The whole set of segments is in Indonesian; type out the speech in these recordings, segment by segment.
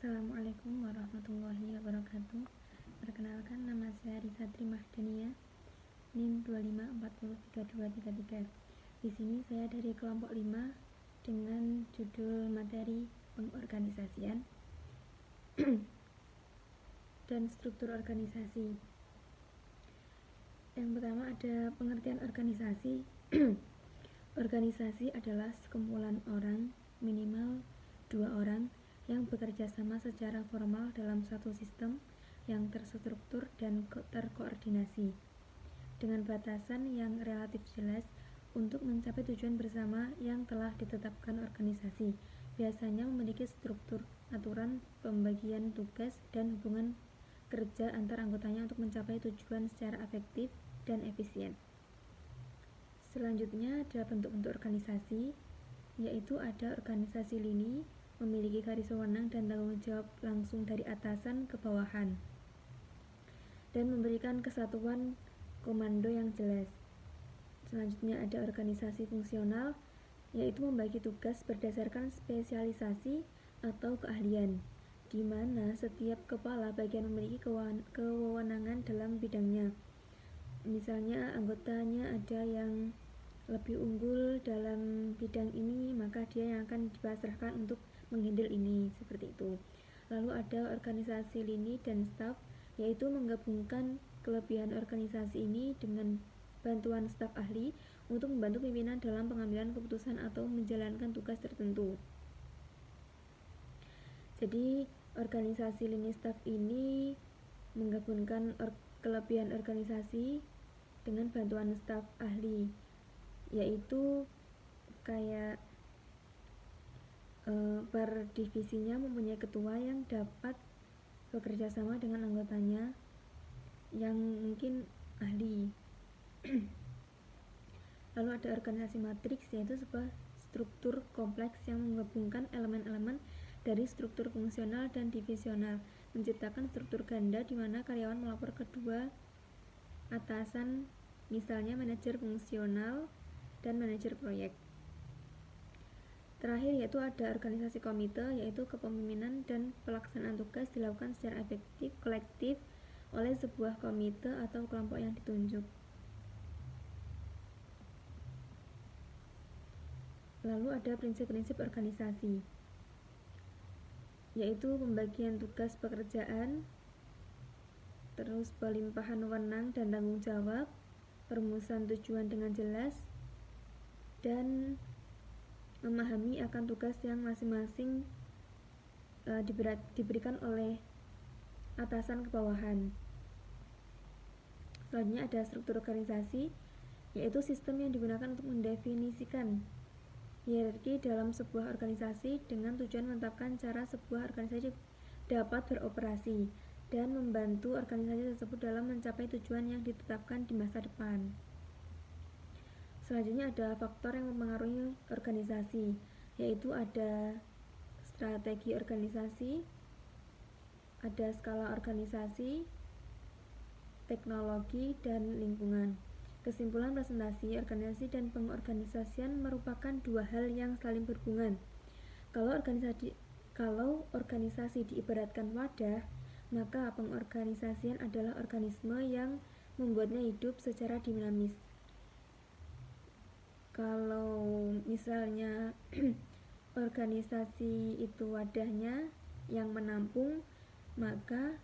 Assalamualaikum warahmatullahi wabarakatuh. Perkenalkan, nama saya Risa Trimahdania, NIM 25403233. Di sini saya dari kelompok 5 dengan judul materi pengorganisasian dan struktur organisasi. Yang pertama ada pengertian organisasi. Organisasi adalah sekumpulan orang, minimal 2 orang, yang bekerja sama secara formal dalam suatu sistem yang terstruktur dan terkoordinasi dengan batasan yang relatif jelas untuk mencapai tujuan bersama yang telah ditetapkan. Organisasi biasanya memiliki struktur, aturan, pembagian tugas, dan hubungan kerja antar anggotanya untuk mencapai tujuan secara efektif dan efisien. Selanjutnya ada bentuk-bentuk organisasi, yaitu ada organisasi lini, memiliki garis wewenang dan tanggung jawab langsung dari atasan ke bawahan, dan memberikan kesatuan komando yang jelas. Selanjutnya ada organisasi fungsional, yaitu membagi tugas berdasarkan spesialisasi atau keahlian, di mana setiap kepala bagian memiliki kewenangan dalam bidangnya. Misalnya anggotanya ada yang lebih unggul dalam bidang ini, maka dia yang akan dipasrahkan untuk menghandle ini, seperti itu. Lalu ada organisasi lini dan staf, yaitu menggabungkan kelebihan organisasi ini dengan bantuan staf ahli untuk membantu pimpinan dalam pengambilan keputusan atau menjalankan tugas tertentu. Jadi organisasi lini staf ini menggabungkan kelebihan organisasi dengan bantuan staf ahli, yaitu kayak per divisinya mempunyai ketua yang dapat bekerja sama dengan anggotanya yang mungkin ahli. Lalu ada organisasi matriks, yaitu sebuah struktur kompleks yang menggabungkan elemen-elemen dari struktur fungsional dan divisional, menciptakan struktur ganda di mana karyawan melapor kedua atasan, misalnya manajer fungsional dan manajer proyek. Terakhir yaitu ada organisasi komite, yaitu kepemimpinan dan pelaksanaan tugas dilakukan secara efektif kolektif oleh sebuah komite atau kelompok yang ditunjuk. Lalu ada prinsip-prinsip organisasi, yaitu pembagian tugas pekerjaan, terus pelimpahan wewenang dan tanggung jawab, perumusan tujuan dengan jelas, dan memahami akan tugas yang masing-masing diberikan oleh atasan ke bawahan. Selanjutnya ada struktur organisasi, yaitu sistem yang digunakan untuk mendefinisikan hierarki dalam sebuah organisasi dengan tujuan menetapkan cara sebuah organisasi dapat beroperasi dan membantu organisasi tersebut dalam mencapai tujuan yang ditetapkan di masa depan. Selanjutnya ada faktor yang mempengaruhi organisasi, yaitu ada strategi organisasi, ada skala organisasi, teknologi, dan lingkungan. Kesimpulan presentasi, organisasi dan pengorganisasian merupakan dua hal yang saling berhubungan. Kalau organisasi diibaratkan wadah, maka pengorganisasian adalah organisme yang membuatnya hidup secara dinamis. Kalau misalnya organisasi itu wadahnya yang menampung, maka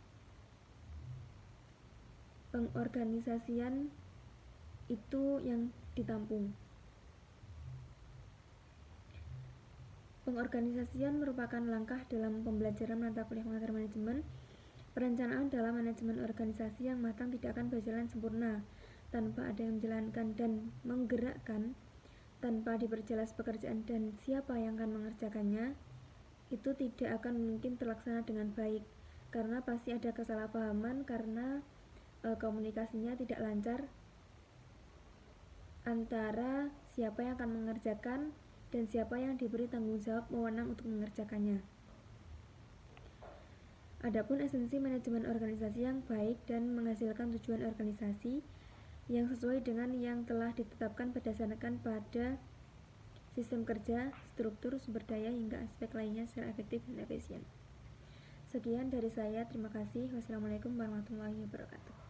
pengorganisasian itu yang ditampung. Pengorganisasian merupakan langkah dalam pembelajaran mata kuliah pengantar manajemen. Perencanaan dalam manajemen organisasi yang matang tidak akan berjalan sempurna tanpa ada yang menjalankan dan menggerakkan. Tanpa diperjelas pekerjaan dan siapa yang akan mengerjakannya, itu tidak akan mungkin terlaksana dengan baik, karena pasti ada kesalahpahaman karena komunikasinya tidak lancar antara siapa yang akan mengerjakan dan siapa yang diberi tanggung jawab wewenang untuk mengerjakannya. Adapun esensi manajemen organisasi yang baik dan menghasilkan tujuan organisasi yang sesuai dengan yang telah ditetapkan berdasarkan pada sistem kerja, struktur, sumber daya, hingga aspek lainnya secara efektif dan efisien. Sekian dari saya, terima kasih. Wassalamualaikum warahmatullahi wabarakatuh.